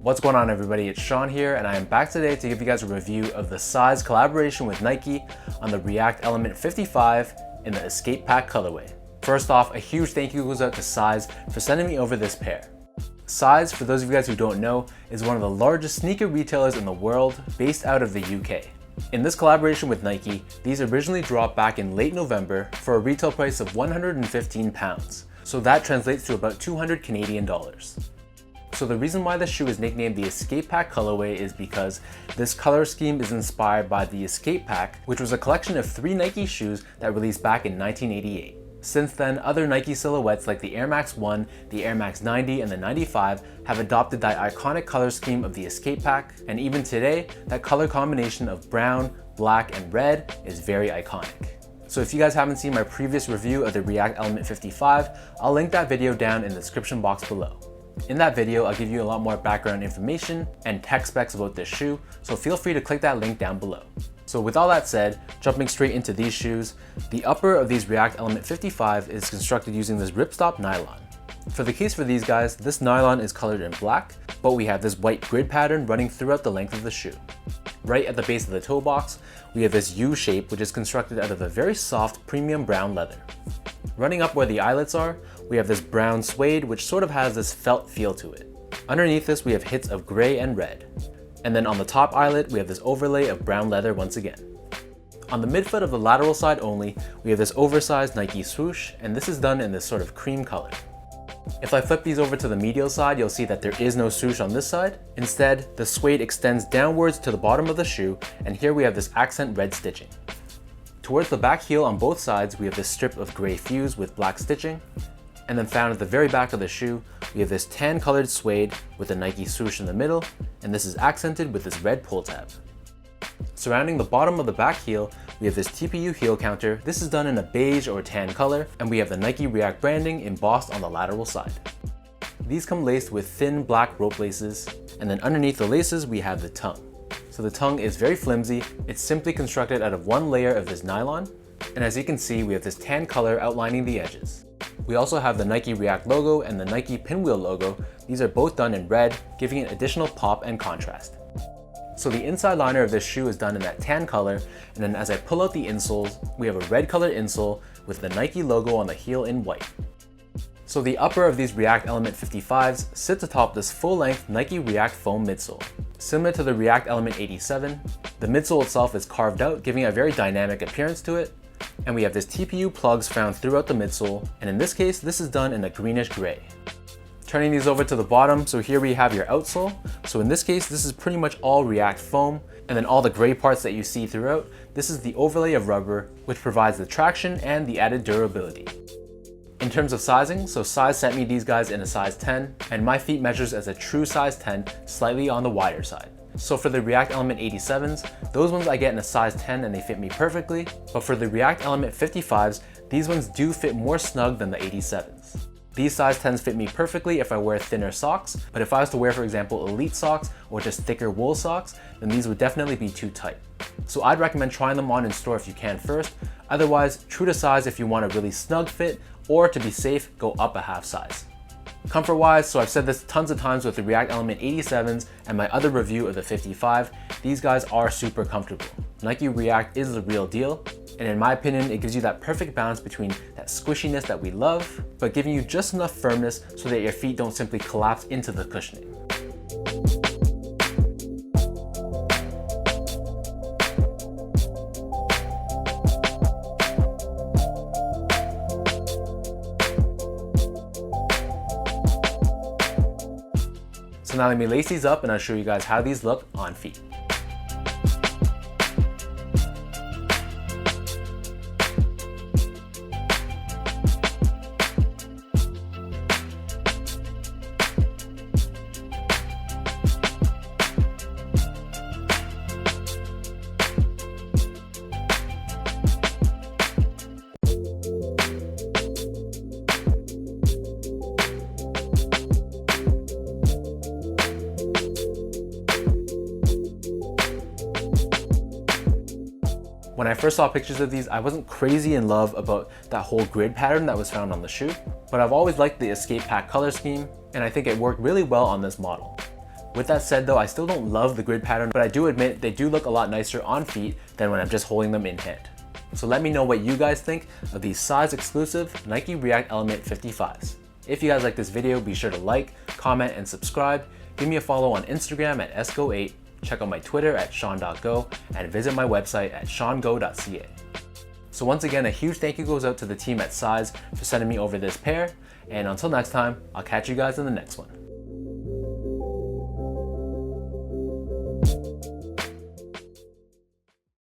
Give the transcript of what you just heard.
What's going on, everybody? It's Sean here, and I am back today to give you guys a review of the Size collaboration with Nike on the React Element 55 in the Escape Pack colorway. First off, a huge thank you goes out to Size for sending me over this pair. Size, for those of you guys who don't know, is one of the largest sneaker retailers in the world, based out of the UK. In this collaboration with Nike, these originally dropped back in late November for a retail price of £115, so that translates to about 200 Canadian dollars. So the reason why this shoe is nicknamed the Escape Pack colorway is because this color scheme is inspired by the Escape Pack, which was a collection of 3 Nike shoes that released back in 1988. Since then, other Nike silhouettes like the Air Max 1, the Air Max 90, and the 95 have adopted that iconic color scheme of the Escape Pack, and even today, that color combination of brown, black, and red is very iconic. So if you guys haven't seen my previous review of the React Element 55, I'll link that video down in the description box below. In that video, I'll give you a lot more background information and tech specs about this shoe, so feel free to click that link down below. So with all that said, jumping straight into these shoes, the upper of these React Element 55 is constructed using this ripstop nylon. For the case for these guys, this nylon is colored in black, but we have this white grid pattern running throughout the length of the shoe. Right at the base of the toe box, we have this U shape, which is constructed out of a very soft premium brown leather. Running up where the eyelets are, we have this brown suede, which sort of has this felt feel to it. Underneath this, we have hits of gray and red. And then on the top eyelet, we have this overlay of brown leather once again. On the midfoot of the lateral side only, we have this oversized Nike swoosh, and this is done in this sort of cream color. If I flip these over to the medial side, you'll see that there is no swoosh on this side. Instead, the suede extends downwards to the bottom of the shoe, and here we have this accent red stitching. Towards the back heel on both sides, we have this strip of gray fuse with black stitching. And then found at the very back of the shoe, we have this tan colored suede with a Nike swoosh in the middle, and this is accented with this red pull tab. Surrounding the bottom of the back heel, we have this TPU heel counter. This is done in a beige or tan color, and we have the Nike React branding embossed on the lateral side. These come laced with thin black rope laces, and then underneath the laces, we have the tongue. So the tongue is very flimsy. It's simply constructed out of one layer of this nylon, and as you can see, we have this tan color outlining the edges. We also have the Nike React logo and the Nike Pinwheel logo. These are both done in red, giving it additional pop and contrast. So the inside liner of this shoe is done in that tan color, and then as I pull out the insoles, we have a red colored insole with the Nike logo on the heel in white. So the upper of these React Element 55s sits atop this full-length Nike React foam midsole. Similar to the React Element 87, the midsole itself is carved out, giving a very dynamic appearance to it. And we have this TPU plugs found throughout the midsole, and in this case, this is done in a greenish gray. Turning these over to the bottom, so here we have your outsole. So in this case, this is pretty much all React foam, and then all the gray parts that you see throughout, this is the overlay of rubber, which provides the traction and the added durability. In terms of sizing, so Size sent me these guys in a size 10, and my feet measures as a true size 10, slightly on the wider side. So for the React Element 87s, those ones I get in a size 10 and they fit me perfectly, but for the React Element 55s, these ones do fit more snug than the 87s. These size 10s fit me perfectly if I wear thinner socks, but if I was to wear, for example, elite socks or just thicker wool socks, then these would definitely be too tight. So I'd recommend trying them on in store if you can first. Otherwise, true to size if you want a really snug fit, or to be safe, go up a half size. Comfort wise, so I've said this tons of times with the React Element 87s and my other review of the 55, these guys are super comfortable. Nike React is the real deal, and in my opinion, it gives you that perfect balance between that squishiness that we love, but giving you just enough firmness so that your feet don't simply collapse into the cushioning. So now let me lace these up and I'll show you guys how these look on feet. When I first saw pictures of these, I wasn't crazy in love about that whole grid pattern that was found on the shoe, but I've always liked the Escape Pack color scheme, and I think it worked really well on this model. With that said though, I still don't love the grid pattern, but I do admit they do look a lot nicer on feet than when I'm just holding them in hand. So let me know what you guys think of these size exclusive Nike React Element 55s. If you guys like this video, be sure to like, comment, and subscribe. Give me a follow on Instagram at sgo8, check out my Twitter at sean.go, and visit my website at seango.ca. So once again, a huge thank you goes out to the team at Size for sending me over this pair, and until next time, I'll catch you guys in the next one.